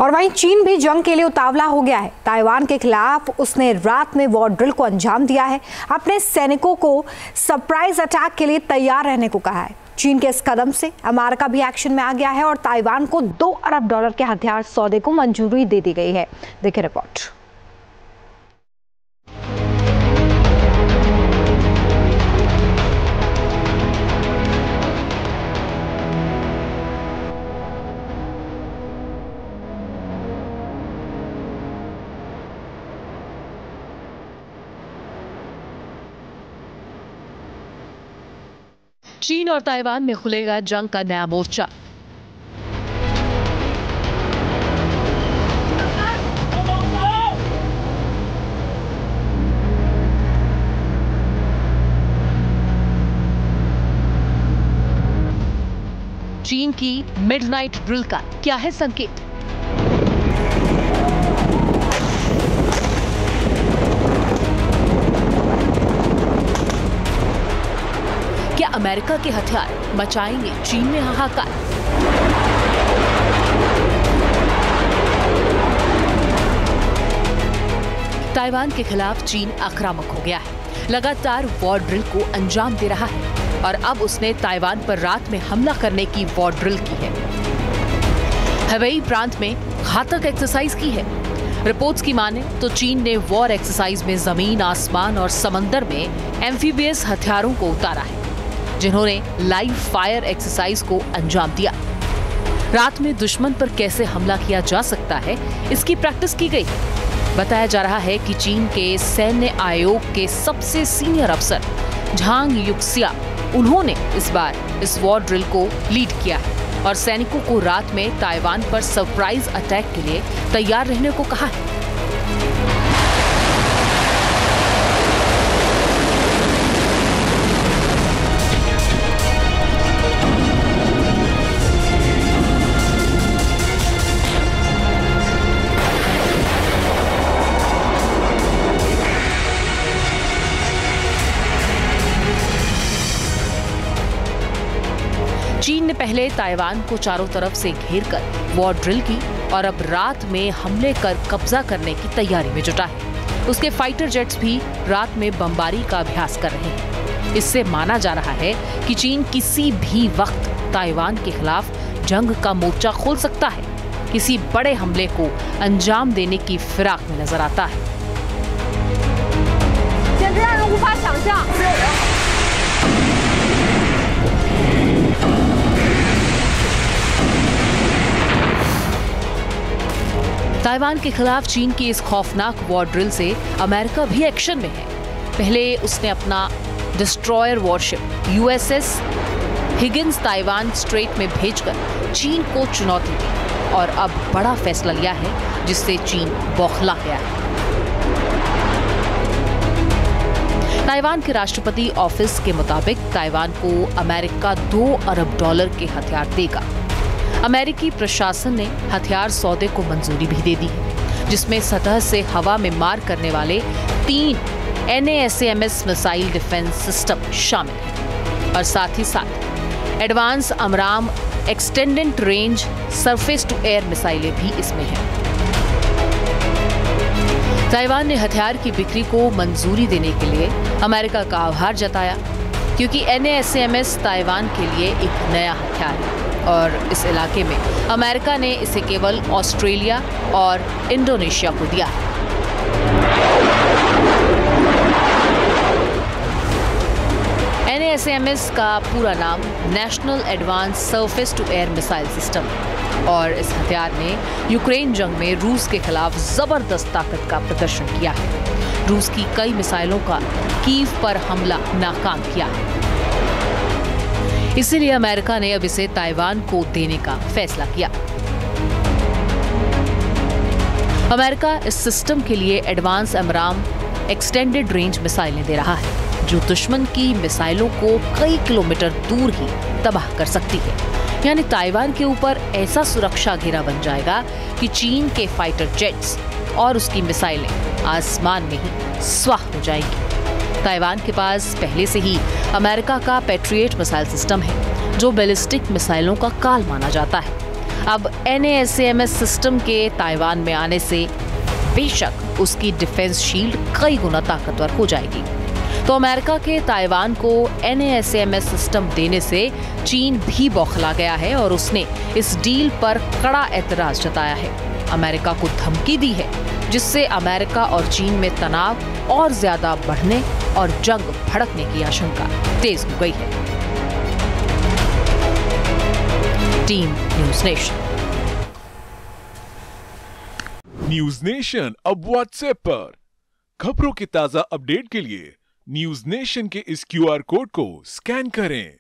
और वहीं चीन भी जंग के लिए उतावला हो गया है। ताइवान के खिलाफ उसने रात में वॉर ड्रिल को अंजाम दिया है। अपने सैनिकों को सरप्राइज अटैक के लिए तैयार रहने को कहा है। चीन के इस कदम से अमेरिका भी एक्शन में आ गया है और ताइवान को $2 अरब के हथियार सौदे को मंजूरी दे दी गई है। देखिए रिपोर्ट। चीन और ताइवान में खुलेगा जंग का नया मोर्चा। चीन की मिडनाइट ड्रिल का क्या है संकेत? क्या अमेरिका के हथियार मचाएंगे चीन में हाहाकार? ताइवान के खिलाफ चीन आक्रामक हो गया है। लगातार वॉर ड्रिल को अंजाम दे रहा है और अब उसने ताइवान पर रात में हमला करने की वॉर ड्रिल की है। हवाई प्रांत में घातक एक्सरसाइज की है। रिपोर्ट्स की माने तो चीन ने वॉर एक्सरसाइज में जमीन, आसमान और समंदर में एम्फीबियस हथियारों को उतारा है, जिन्होंने लाइव फायर एक्सरसाइज को अंजाम दिया। रात में दुश्मन पर कैसे हमला किया जा सकता है, इसकी प्रैक्टिस की गई। बताया जा रहा है कि चीन के सैन्य आयोग के सबसे सीनियर अफसर झांग युक्सिया, उन्होंने इस बार इस वॉर ड्रिल को लीड किया है और सैनिकों को रात में ताइवान पर सरप्राइज अटैक के लिए तैयार रहने को कहा है। चीन ने पहले ताइवान को चारों तरफ से घेरकर वॉर ड्रिल की और अब रात में हमले कर कब्जा करने की तैयारी में जुटा है। उसके फाइटर जेट्स भी रात में बमबारी का अभ्यास कर रहे हैं। इससे माना जा रहा है कि चीन किसी भी वक्त ताइवान के खिलाफ जंग का मोर्चा खोल सकता है। किसी बड़े हमले को अंजाम देने की फिराक में नजर आता है। ताइवान के खिलाफ चीन की इस खौफनाक वॉर ड्रिल से अमेरिका भी एक्शन में है। पहले उसने अपना destroyer worship USS Higgins Taiwan straight में भेजकर चीन को चुनौती दी और अब बड़ा फैसला लिया है, जिससे चीन बौखला गया है। ताइवान के राष्ट्रपति ऑफिस के मुताबिक ताइवान को अमेरिका $2 अरब के हथियार देगा। अमेरिकी प्रशासन ने हथियार सौदे को मंजूरी भी दे दी है, जिसमें सतह से हवा में मार करने वाले 3 NASAMS मिसाइल डिफेंस सिस्टम शामिल हैं और साथ ही साथ advance AMRAAM extended range surface to air मिसाइलें भी इसमें हैं। ताइवान ने हथियार की बिक्री को मंजूरी देने के लिए अमेरिका का आभार जताया, क्योंकि NASAMS ताइवान के लिए एक नया हथियार है और इस इलाके में अमेरिका ने इसे केवल ऑस्ट्रेलिया और इंडोनेशिया को दिया है। NASAMS का पूरा नाम national advance surface to air missile system है और इस हथियार ने यूक्रेन जंग में रूस के खिलाफ जबरदस्त ताकत का प्रदर्शन किया है। रूस की कई मिसाइलों का कीव पर हमला नाकाम किया है। इसीलिए अमेरिका ने अब इसे ताइवान को देने का फैसला किया। अमेरिका इस सिस्टम के लिए एडवांस अमराम एक्सटेंडेड रेंज मिसाइलें दे रहा है, जो दुश्मन की मिसाइलों को कई किलोमीटर दूर ही तबाह कर सकती है। यानी ताइवान के ऊपर ऐसा सुरक्षा घेरा बन जाएगा कि चीन के फाइटर जेट्स और उसकी मिसाइलें आसमान में ही स्वाह हो जाएंगी। ताइवान के पास पहले से ही अमेरिका का पैट्रियट मिसाइल सिस्टम है, जो बैलिस्टिक मिसाइलों का काल माना जाता है। अब NASAMS सिस्टम के ताइवान में आने से बेशक उसकी डिफेंस शील्ड कई गुना ताकतवर हो जाएगी। तो अमेरिका के ताइवान को NASAMS सिस्टम देने से चीन भी बौखला गया है और उसने इस डील पर कड़ा एतराज जताया है। अमेरिका को धमकी दी है, जिससे अमेरिका और चीन में तनाव और ज्यादा बढ़ने और जंग भड़कने की आशंका तेज हो गई है। Team news nation. News nation अब व्हाट्सएप पर खबरों के ताजा अपडेट के लिए न्यूज़ नेशन के इस QR कोड को स्कैन करें।